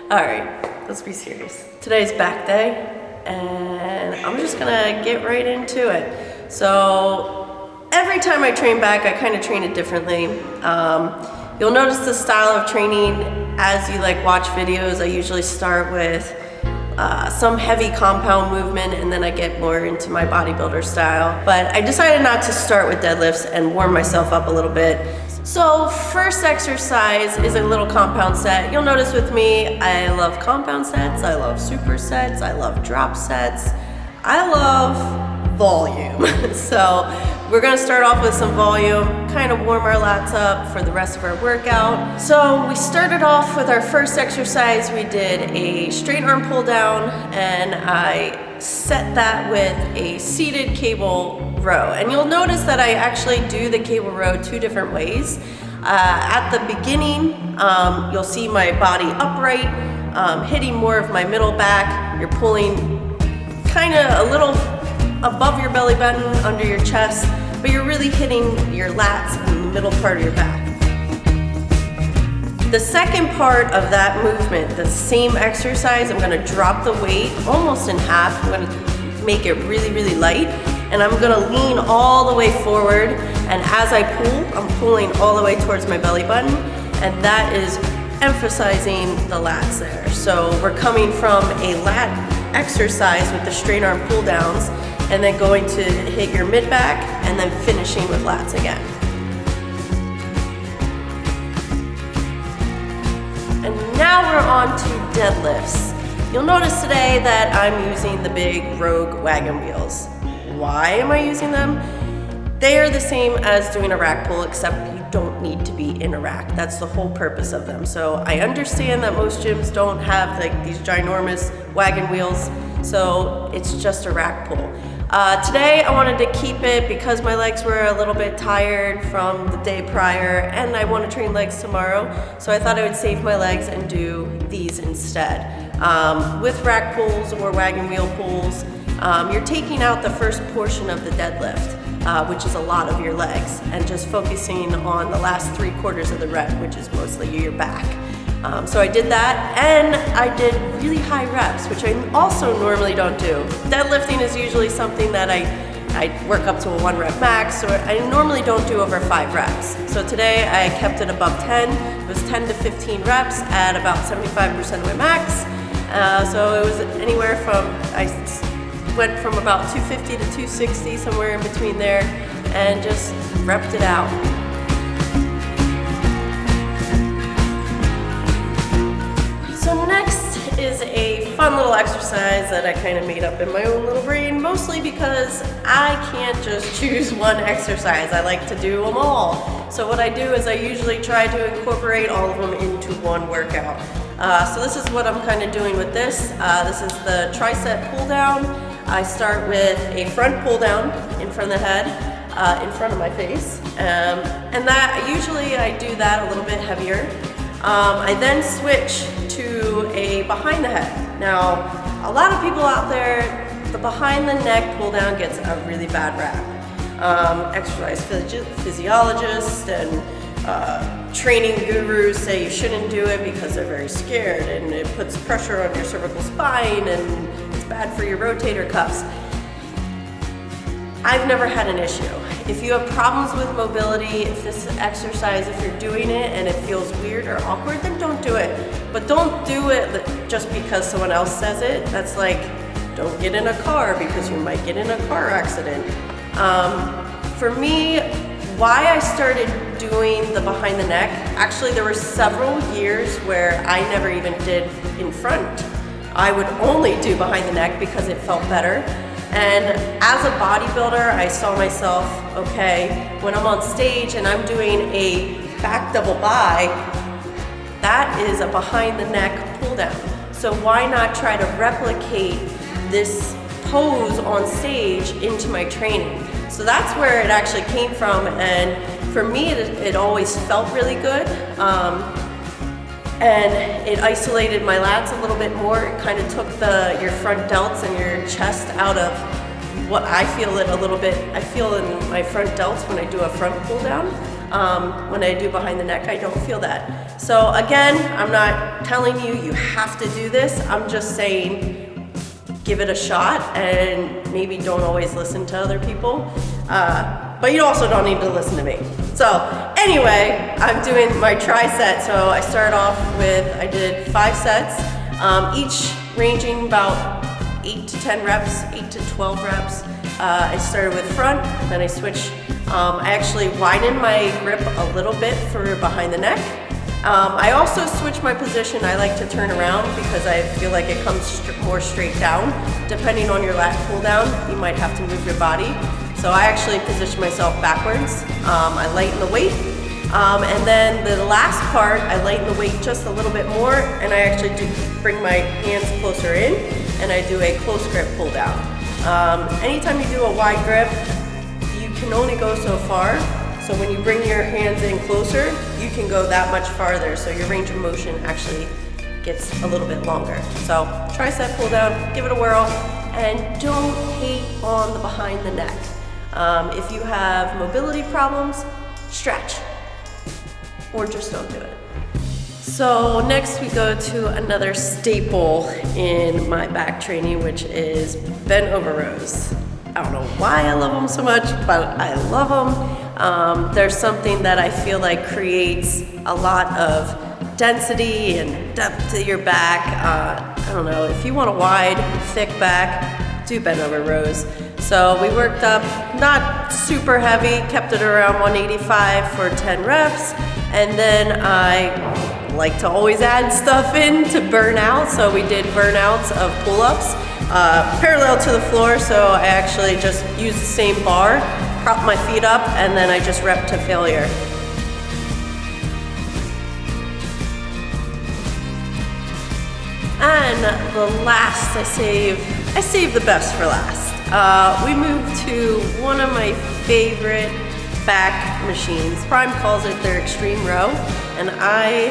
All right, let's be serious. Today's back day, and I'm just gonna get right into it. So every time I train back, I kind of train it differently. You'll notice the style of training as you watch videos. I usually start with some heavy compound movement, and then I get more into my bodybuilder style. But I decided not to start with deadlifts and warm myself up a little bit. So first exercise is a little compound set. You'll notice with me, I love compound sets, I love supersets, I love drop sets, I love volume. So we're gonna start off with some volume, kind of warm our lats up for the rest of our workout. So we started off with our first exercise. We did a straight arm pull down, and I set that with a seated cable row. And you'll notice that I actually do the cable row two different ways. At the beginning, you'll see my body upright, hitting more of my middle back. You're pulling kind of a little above your belly button, under your chest, but you're really hitting your lats in the middle part of your back. The second part of that movement, the same exercise, I'm gonna drop the weight almost in half. I'm gonna make it really, really light, and I'm gonna lean all the way forward, and as I pull, I'm pulling all the way towards my belly button, and that is emphasizing the lats there. So we're coming from a lat exercise with the straight arm pull downs, and then going to hit your mid back, and then finishing with lats again. And now we're on to deadlifts. You'll notice today that I'm using the big Rogue wagon wheels. Why am I using them? They are the same as doing a rack pull, except you don't need to be in a rack. That's the whole purpose of them. So I understand that most gyms don't have these ginormous wagon wheels, so it's just a rack pull. Today I wanted to keep it because my legs were a little bit tired from the day prior, and I want to train legs tomorrow, so I thought I would save my legs and do these instead. With rack pulls or wagon wheel pulls, you're taking out the first portion of the deadlift, which is a lot of your legs, and just focusing on the last 3/4 of the rep, which is mostly your back. So I did that, and I did really high reps, which I also normally don't do. Deadlifting is usually something that I work up to a 1 rep max, or I normally don't do over 5 reps. So today I kept it above 10. It was 10 to 15 reps at about 75% of my max. So it was anywhere from, I went from about 250 to 260, somewhere in between there, and just repped it out. So next is a fun little exercise that I kind of made up in my own little brain, mostly because I can't just choose one exercise. I like to do them all. So what I do is I usually try to incorporate all of them into one workout. So this is what I'm kind of doing with this. This is the Triceps Cooldown. I start with a front pull down in front of the head, in front of my face. And that usually I do that a little bit heavier. I then switch to a behind the head. Now, a lot of people out there, the behind the neck pull down gets a really bad rap. Exercise physiologists and training gurus say you shouldn't do it because they're very scared, and it puts pressure on your cervical spine, and it's bad for your rotator cuffs. I've never had an issue. If you have problems with mobility, if this exercise, if you're doing it and it feels weird or awkward, then don't do it. But don't do it just because someone else says it. That's like, don't get in a car because you might get in a car accident. For me, why I started doing the behind the neck, actually there were several years where I never even did in front. I would only do behind the neck because it felt better. And as a bodybuilder, I saw myself, okay, when I'm on stage and I'm doing a back double bi, that is a behind the neck pull down. So why not try to replicate this pose on stage into my training? So that's where it actually came from, and for me it always felt really good. And it isolated my lats a little bit more. It kind of took your front delts and your chest out of what I feel it a little bit. I feel in my front delts when I do a front pull down. When I do behind the neck, I don't feel that. So again, I'm not telling you you have to do this. I'm just saying give it a shot, and maybe don't always listen to other people. But you also don't need to listen to me. So anyway, I'm doing my tri-set. So I start off with, I did 5 sets, each ranging about 8 to 10 reps, 8 to 12 reps. I started with front, then I switched. I actually widened my grip a little bit for behind the neck. I also switch my position. I like to turn around because I feel like it comes more straight down. Depending on your lat pull down, you might have to move your body. So I actually position myself backwards. I lighten the weight. And then the last part, I lighten the weight just a little bit more, and I actually do bring my hands closer in, and I do a close grip pull down. Anytime you do a wide grip, you can only go so far. So when you bring your hands in closer, you can go that much farther. So your range of motion actually gets a little bit longer. So tricep pull down, give it a whirl, and don't hate on the behind the neck. If you have mobility problems, stretch, or just don't do it. So next we go to another staple in my back training, which is bent over rows. I don't know why I love them so much, but I love them. There's something that I feel like creates a lot of density and depth to your back. I don't know, if you want a wide, thick back, do bent over rows. So we worked up, not super heavy, kept it around 185 for 10 reps. And then I like to always add stuff in to burn out. So we did burnouts of pull-ups. Parallel to the floor, so I actually just used the same bar, prop my feet up, and then I just rep to failure. And the last, I save the best for last. We moved to one of my favorite back machines. Prime calls it their extreme row, and I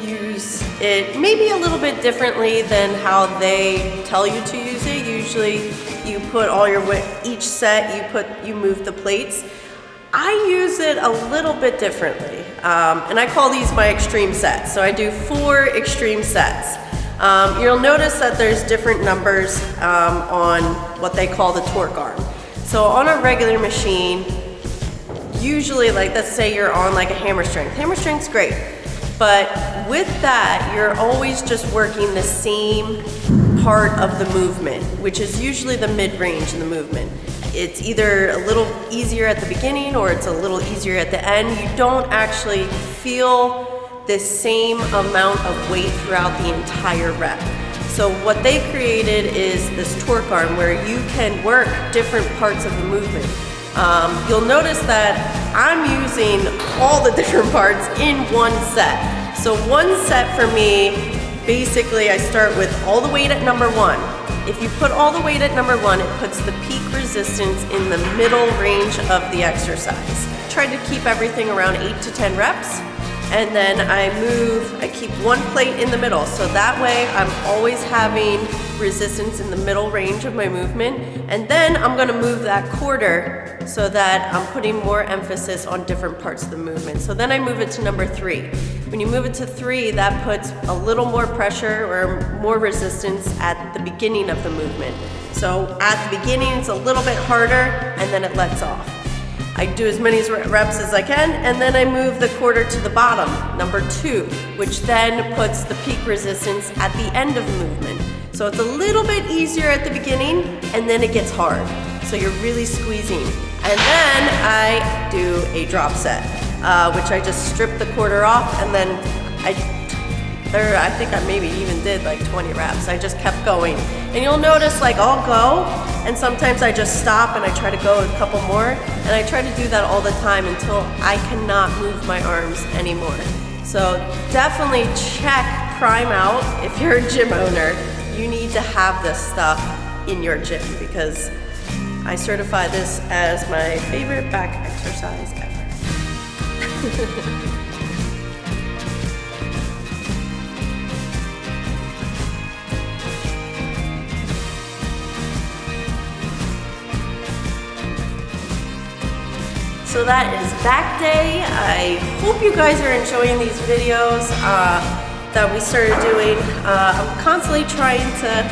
use it maybe a little bit differently than how they tell you to use it. Usually you put all your weight, each set you move the plates. I use it a little bit differently, and I call these my extreme sets. So I do 4 extreme sets. You'll notice that there's different numbers on what they call the torque arm. So on a regular machine, usually, like, let's say you're on like a hammer strength. Hammer strength's great. But with that, you're always just working the same part of the movement, which is usually the mid-range in the movement. It's either a little easier at the beginning or it's a little easier at the end. You don't actually feel the same amount of weight throughout the entire rep. So what they created is this torque arm where you can work different parts of the movement. You'll notice that I'm using all the different parts in one set. So one set for me, basically I start with all the weight at number 1. If you put all the weight at number 1, it puts the peak resistance in the middle range of the exercise. Try to keep everything around 8 to 10 reps. And then I keep one plate in the middle. So that way I'm always having resistance in the middle range of my movement. And then I'm gonna move that quarter so that I'm putting more emphasis on different parts of the movement. So then I move it to number 3. When you move it to 3, that puts a little more pressure or more resistance at the beginning of the movement. So at the beginning, it's a little bit harder, and then it lets off. I do as many reps as I can, and then I move the quarter to the bottom, number 2, which then puts the peak resistance at the end of the movement. So it's a little bit easier at the beginning, and then it gets hard. So you're really squeezing. And then I do a drop set, which I just strip the quarter off, and then I think I maybe even did like 20 reps. I just kept going. And you'll notice, like, I'll go, and sometimes I just stop and I try to go a couple more, and I try to do that all the time until I cannot move my arms anymore. So definitely check Prime out if you're a gym owner. You need to have this stuff in your gym because I certify this as my favorite back exercise ever. So that is back day. I hope you guys are enjoying these videos that we started doing. I'm constantly trying to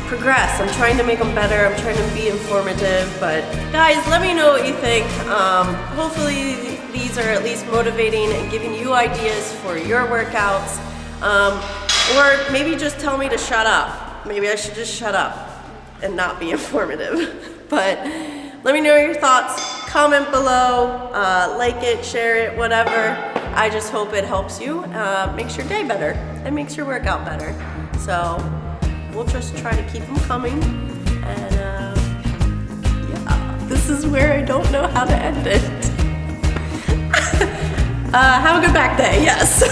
progress. I'm trying to make them better. I'm trying to be informative. But guys, let me know what you think. Hopefully these are at least motivating and giving you ideas for your workouts. Or maybe just tell me to shut up. Maybe I should just shut up and not be informative. But let me know your thoughts. Comment below, like it, share it, whatever. I just hope it helps you, makes your day better and makes your workout better. So we'll just try to keep them coming. And yeah, this is where I don't know how to end it. Have a good back day, yes.